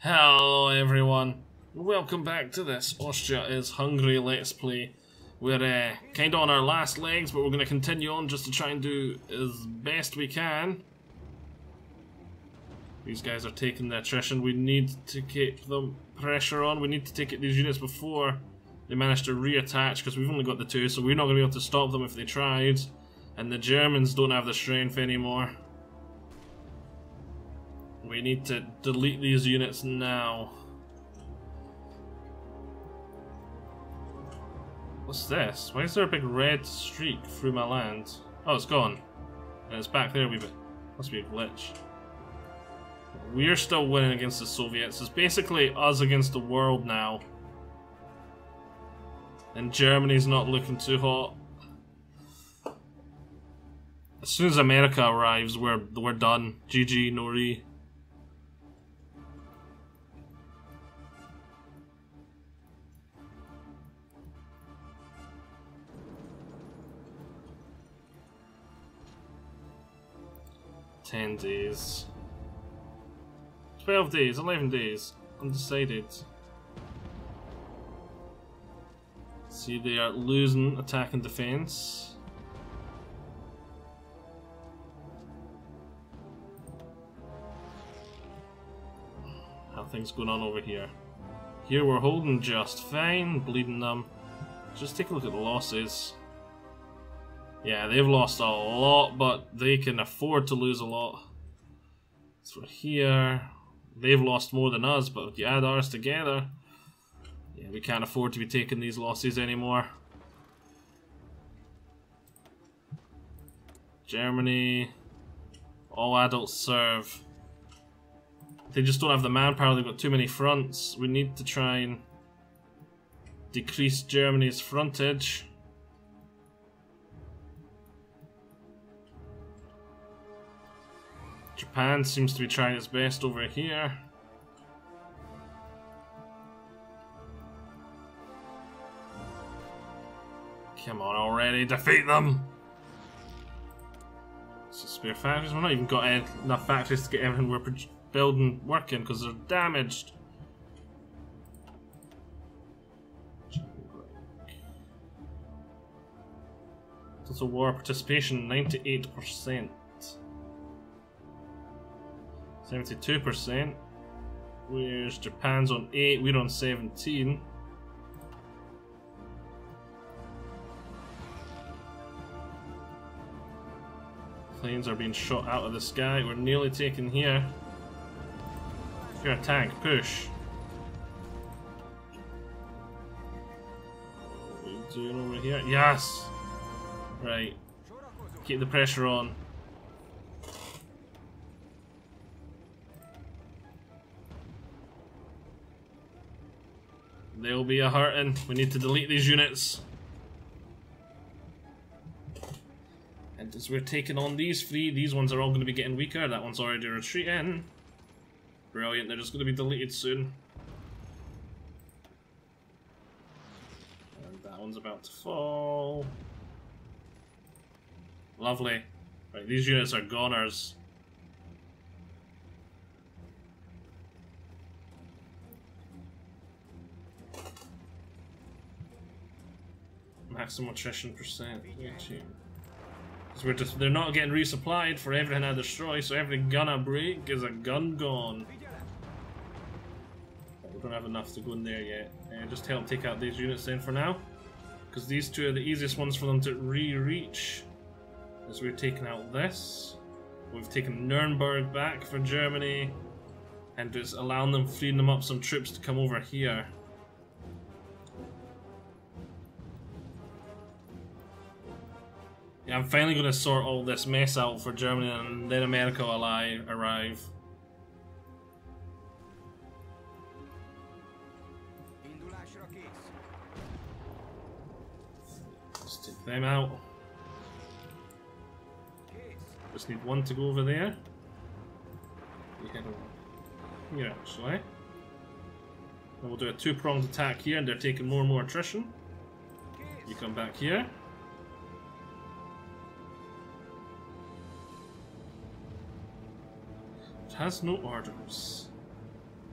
Hello everyone, welcome back to this Austria-Hungary Let's Play. We're kind of on our last legs, but we're going to continue on just to try and do as best we can. These guys are taking the attrition. We need to keep the pressure on. We need to take these units before they manage to reattach, because we've only got the two, so we're not going to be able to stop them if they tried. And the Germans don't have the strength anymore. We need to delete these units now. What's this? Why is there a big red streak through my land? Oh, it's gone. And it's back there a wee bit. Must be a glitch. We're still winning against the Soviets. It's basically us against the world now. And Germany's not looking too hot. As soon as America arrives, we're done. GG, no re. Days, 12 days, 11 days, undecided. See, they are losing attack and defense. How are things going on over here? Here we're holding just fine, bleeding them. Just take a look at the losses. Yeah, they've lost a lot, but they can afford to lose a lot. So here, they've lost more than us, but if you add ours together, yeah, we can't afford to be taking these losses anymore. Germany, all adults serve. They just don't have the manpower, they've got too many fronts. We need to try and decrease Germany's frontage. Japan seems to be trying its best over here. Come on already, defeat them! So spare factories, we're not even got enough factories to get everything we're building working because they're damaged. Total war participation 98%. 72%. Where's Japan's on 8, we're on 17. Planes are being shot out of the sky, we're nearly taken here. If you're a tank, push. What are you doing over here? Yes! Right. Keep the pressure on. They'll be a hurting. We need to delete these units. And as we're taking on these three, these ones are all going to be getting weaker. That one's already retreating. Brilliant, they're just going to be deleted soon. And that one's about to fall. Lovely. Right, these units are goners. Maximum attrition percent. Because they're not getting resupplied for everything I destroy, so every gun I break is a gun gone. We don't have enough to go in there yet. Just help take out these units then for now. Because these two are the easiest ones for them to re-reach. As we're taking out this. We've taken Nuremberg back for Germany. And just allowing them, freeing them up some troops to come over here. Yeah, I'm finally going to sort all this mess out for Germany, and then America will arrive. Let's take them out. Just need one to go over there. You head over here, actually. And we'll do a two-pronged attack here, and they're taking more and more attrition. You come back here. Has no orders.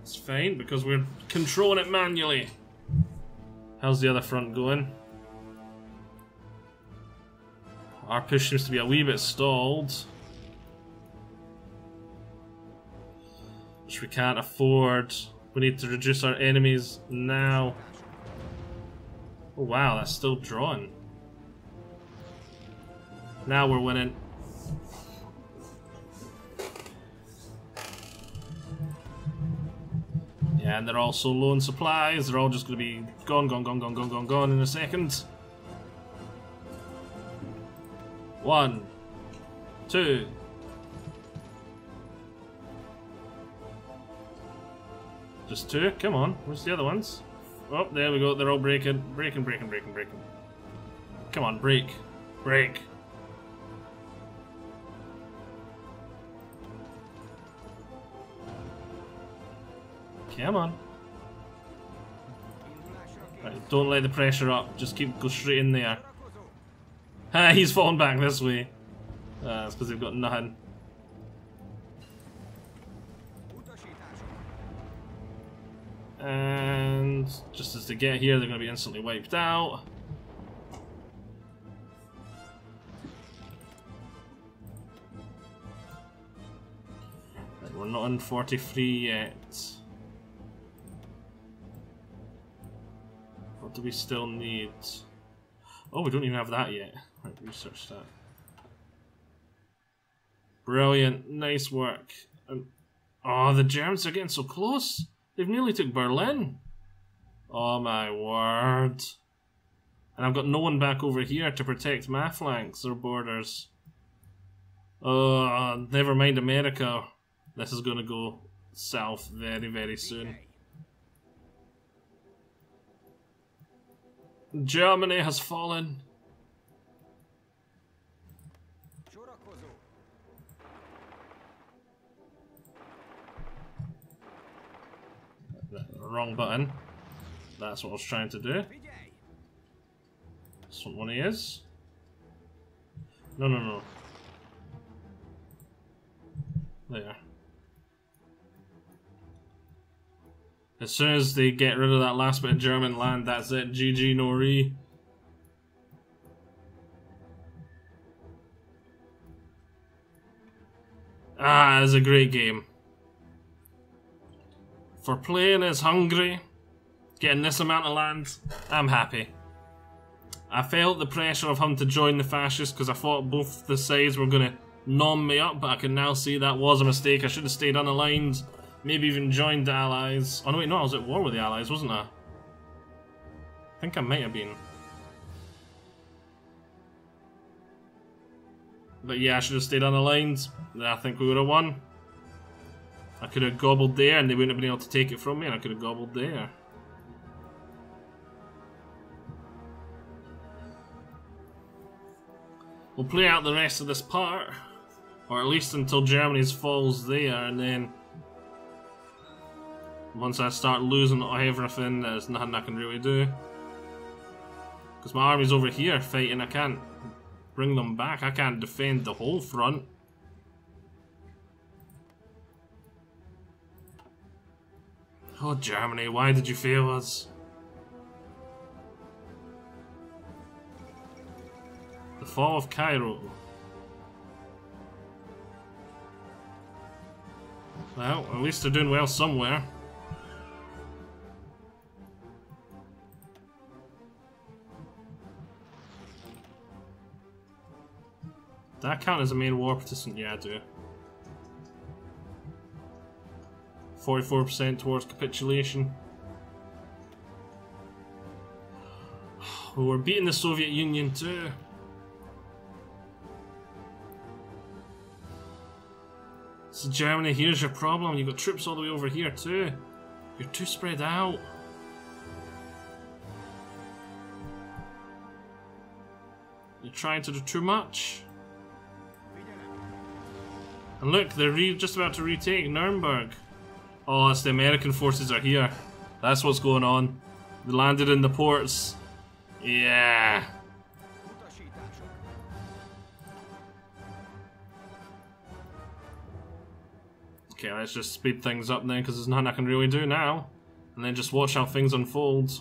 It's fine because we're controlling it manually. How's the other front going? Our push seems to be a wee bit stalled. Which we can't afford. We need to reduce our enemies now. Oh wow, that's still drawing. Now we're winning. Yeah, and they're all so low in supplies, they're all just going to be gone in a second. 1, 2. Just 2? Come on, where's the other ones? Oh, there we go, they're all breaking. Breaking. Come on, break. Break. Come on. Right, don't let the pressure up, just go straight in there. Ha, he's falling back this way. That's because they've got nothing. And just as they get here, they're going to be instantly wiped out. Right, we're not on 43 yet. What do we still need? Oh, we don't even have that yet. Right, research that. Brilliant, nice work. Oh, the Germans are getting so close. They've nearly took Berlin. Oh my word. And I've got no one back over here to protect my flanks or borders. Oh, never mind America. This is going to go south very, very soon. Germany has fallen. Wrong button. That's what I was trying to do. That's what one he is. No. There. As soon as they get rid of that last bit of German land, that's it. GG, no re. Ah, it's a great game. For playing as Hungary, getting this amount of land, I'm happy. I felt the pressure of having to join the fascists because I thought both the sides were going to nom me up, but I can now see that was a mistake. I should have stayed unaligned, maybe even joined the Allies. Oh no, wait, no, I was at war with the Allies, wasn't I? I think I might have been. But yeah, I should have stayed unaligned. I think we would have won. I could have gobbled there and they wouldn't have been able to take it from me, and I could have gobbled there. We'll play out the rest of this part, or at least until Germany's falls there, and then once I start losing everything, there's nothing I can really do. Because my army's over here fighting, I can't bring them back, I can't defend the whole front. Oh, Germany, why did you fail us? The fall of Cairo. Well, at least they're doing well somewhere. Do I count as a main war participant? Yeah, I do. 44% towards capitulation. We're beating the Soviet Union too. So Germany, here's your problem. You've got troops all the way over here too. You're too spread out. You're trying to do too much. And look, they're just about to retake Nuremberg. Oh, it's the American forces are here. That's what's going on. They landed in the ports. Yeah. Okay, let's just speed things up then, because there's nothing I can really do now. And then just watch how things unfold.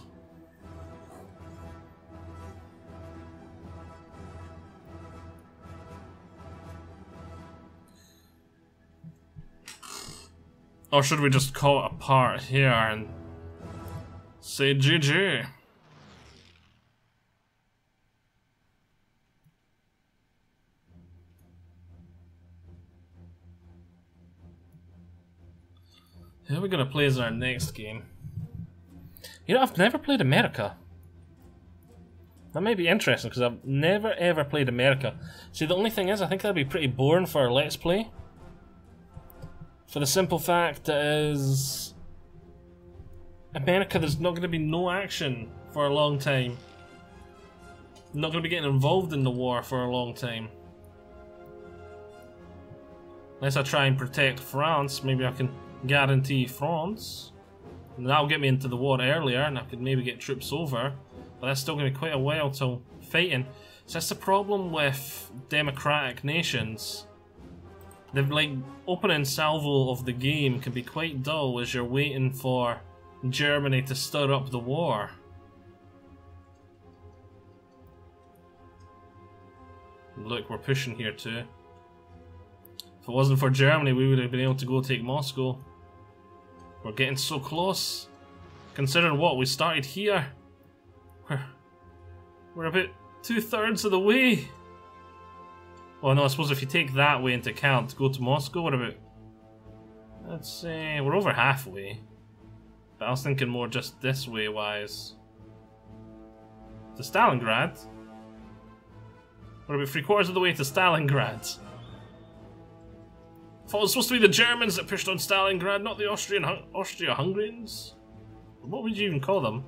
Or should we just call it a part here and say GG? Who are we gonna play as our next game? You know, I've never played America. That might be interesting because I've never ever played America. See, the only thing is, I think that'd be pretty boring for our Let's Play. For the simple fact is, America, there's not going to be no action for a long time. I'm not going to be getting involved in the war for a long time. Unless I try and protect France, maybe I can guarantee France. And that'll get me into the war earlier, and I could maybe get troops over. But that's still going to be quite a while till fighting. So that's the problem with democratic nations. The like opening salvo of the game can be quite dull as you're waiting for Germany to stir up the war. Look, we're pushing here too. If it wasn't for Germany, we would have been able to go take Moscow. We're getting so close. Considering what, we started here. We're about 2/3 of the way. Well, no, I suppose if you take that way into account to go to Moscow, what about... Let's say we're over halfway. But I was thinking more just this way wise. To Stalingrad? We're about 3/4 of the way to Stalingrad. I thought it was supposed to be the Germans that pushed on Stalingrad, not the Austria-Hungarians. What would you even call them?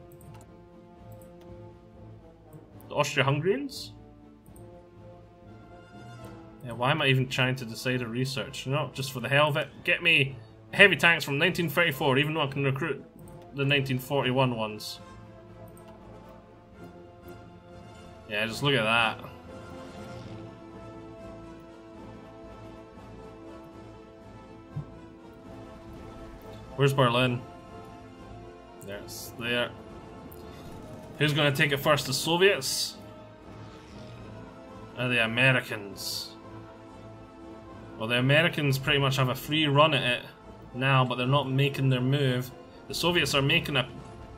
The Austria-Hungarians? Yeah, why am I even trying to decide a research? No, just for the hell of it. Get me heavy tanks from 1934, even though I can recruit the 1941 ones. Yeah, just look at that. Where's Berlin? There's there. Who's gonna take it first? The Soviets? Or the Americans? Well, the Americans pretty much have a free run at it now, but they're not making their move. The Soviets are making a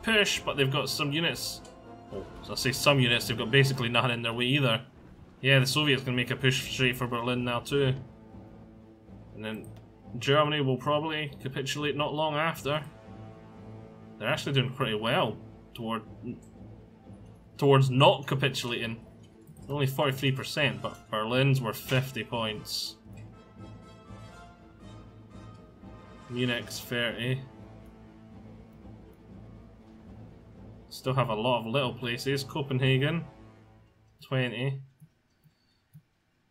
push, but they've got some units. Oh, so I say some units, they've got basically nothing in their way either. Yeah, the Soviets can make a push straight for Berlin now too. And then Germany will probably capitulate not long after. They're actually doing pretty well towards not capitulating. Only 43%, but Berlin's worth 50 points. Munich's 30. Still have a lot of little places. Copenhagen, 20.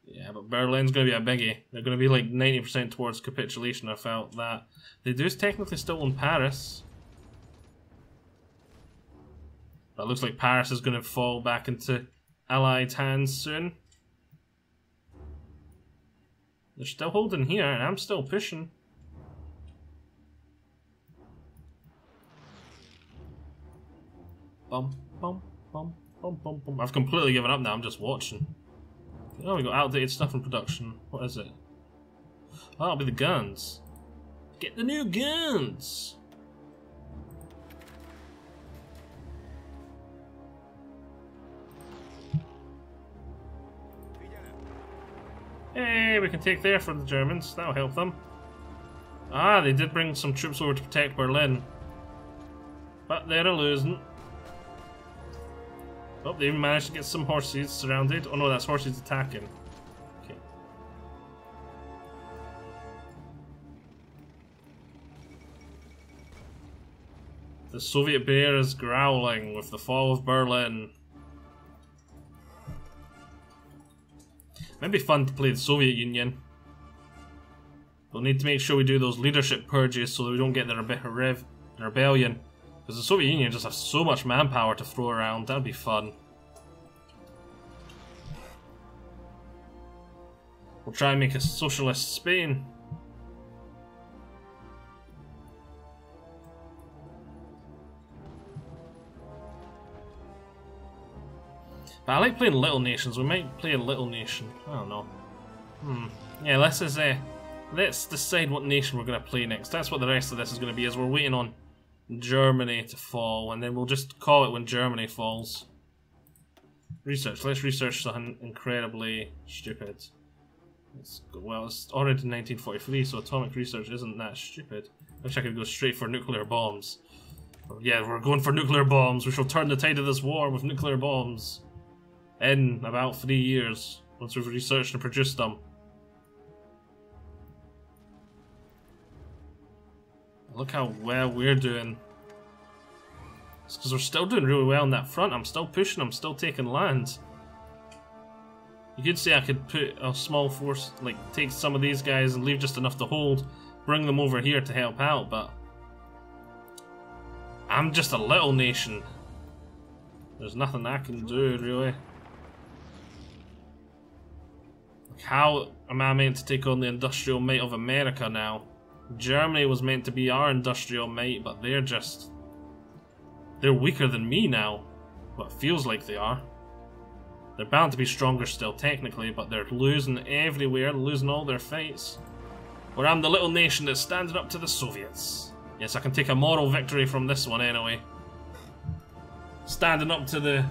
Yeah, but Berlin's going to be a biggie. They're going to be like 90% towards capitulation, I felt that. They do technically still own Paris. But it looks like Paris is going to fall back into Allied hands soon. They're still holding here, and I'm still pushing. Bum, bum, bum, bum, bum, bum. I've completely given up now, I'm just watching. Oh, we got outdated stuff in production. What is it? Oh, it'll be the guns. Get the new guns! Hey, we can take there for the Germans. That'll help them. Ah, they did bring some troops over to protect Berlin. But they're a losing. Oh, they even managed to get some horses surrounded. Oh no, that's horses attacking. Okay. The Soviet bear is growling with the fall of Berlin. Might be fun to play the Soviet Union. We'll need to make sure we do those leadership purges so that we don't get the rebellion. Because the Soviet Union just has so much manpower to throw around, that'd be fun. We'll try and make a socialist Spain. But I like playing little nations. We might play a little nation. I don't know. Yeah, let's decide what nation we're going to play next. That's what the rest of this is going to be, is we're waiting on Germany to fall, and then we'll just call it when Germany falls. Research. Let's research something incredibly stupid. Well, it's already 1943, so atomic research isn't that stupid. I wish I could go straight for nuclear bombs. Yeah, we're going for nuclear bombs. We shall turn the tide of this war with nuclear bombs. In about 3 years, once we've researched and produced them. Look how well we're doing. It's because we're still doing really well on that front. I'm still pushing, I'm still taking land. You could say I could put a small force, like take some of these guys and leave just enough to hold, bring them over here to help out, but I'm just a little nation. There's nothing I can do, really. Like, how am I meant to take on the industrial might of America now? Germany was meant to be our industrial might, but they're weaker than me now. Well, it feels like they are. They're bound to be stronger still, technically, but they're losing everywhere, losing all their fights. Where I'm the little nation that's standing up to the Soviets. Yes, I can take a moral victory from this one anyway. Standing up to the...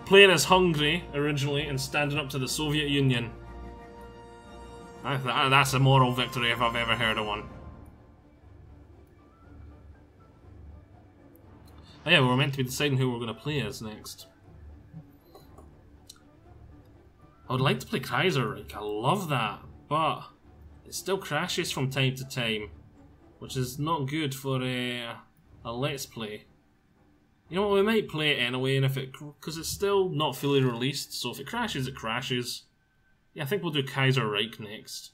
Playing as Hungary, originally, and standing up to the Soviet Union. That's a moral victory if I've ever heard of one. Oh yeah, we were meant to be deciding who we're going to play as next. I would like to play Kaiserreich, I love that, but it still crashes from time to time, which is not good for a Let's Play. You know what, we might play it anyway, and because it's still not fully released, so if it crashes, it crashes. Yeah, I think we'll do Kaiserreich next.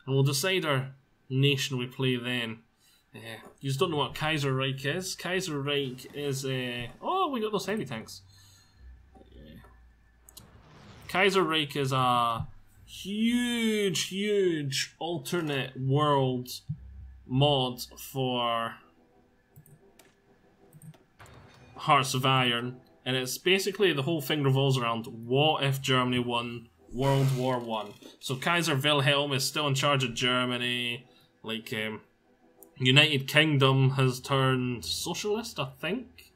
And we'll decide our nation we play then. You just don't know what Kaiserreich is. Kaiserreich is a... Oh, we got those heavy tanks. Kaiserreich is a huge alternate world mod for Hearts of Iron, and it's basically the whole thing revolves around what if Germany won World War I. So Kaiser Wilhelm is still in charge of Germany, like United Kingdom has turned socialist, I think.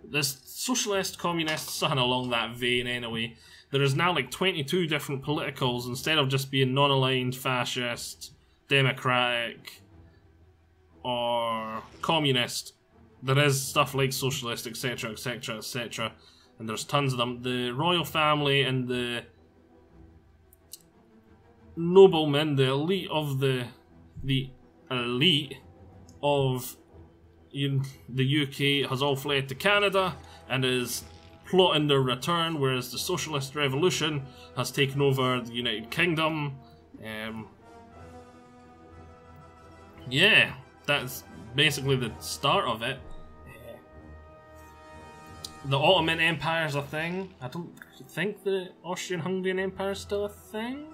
This socialist, communist, something along that vein anyway. There is now like 22 different politicals instead of just being non-aligned, fascist, democratic, or communist. There is stuff like socialist, etc, etc, etc, and there's tons of them. The royal family and the noblemen, the elite of the elite of the UK has all fled to Canada and is plotting their return, whereas the Socialist Revolution has taken over the United Kingdom. Yeah, that's basically the start of it. The Ottoman Empire is a thing. I don't think the Austrian-Hungarian Empire is still a thing.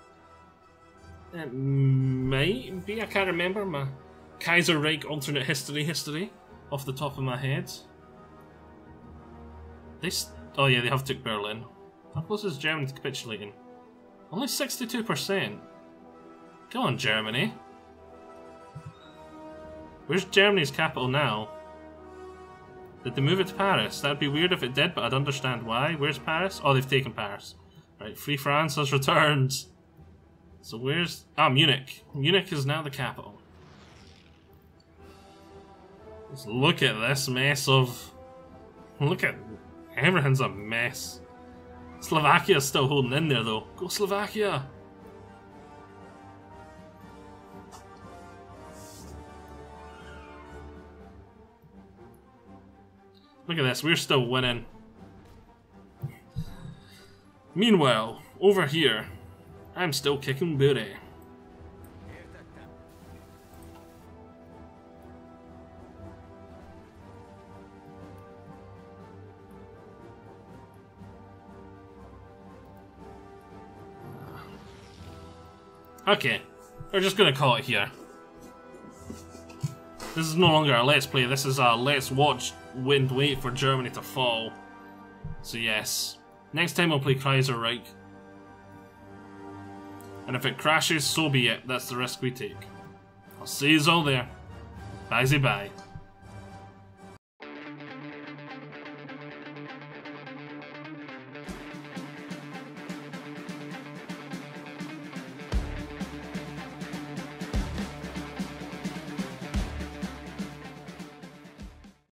It might be, I can't remember my Kaiserreich alternate history off the top of my head. Oh yeah, they have took Berlin. How close is Germany to capitulating? Only 62%. Come on, Germany. Where's Germany's capital now? Did they move it to Paris? That'd be weird if it did, but I'd understand why. Where's Paris? Oh, they've taken Paris. Right, Free France has returned. So where's... Ah, Munich. Munich is now the capital. Just look at this mess of... Look at... Everything's a mess. Slovakia's still holding in there, though. Go Slovakia! Look at this, we're still winning. Meanwhile, over here, I'm still kicking booty. Okay, we're just gonna call it here. This is no longer a let's play, this is a let's watch and wait for Germany to fall. So yes, Next time I'll play Kaiserreich. And if it crashes, so be it. That's the risk we take. I'll see you all there. Bye-bye.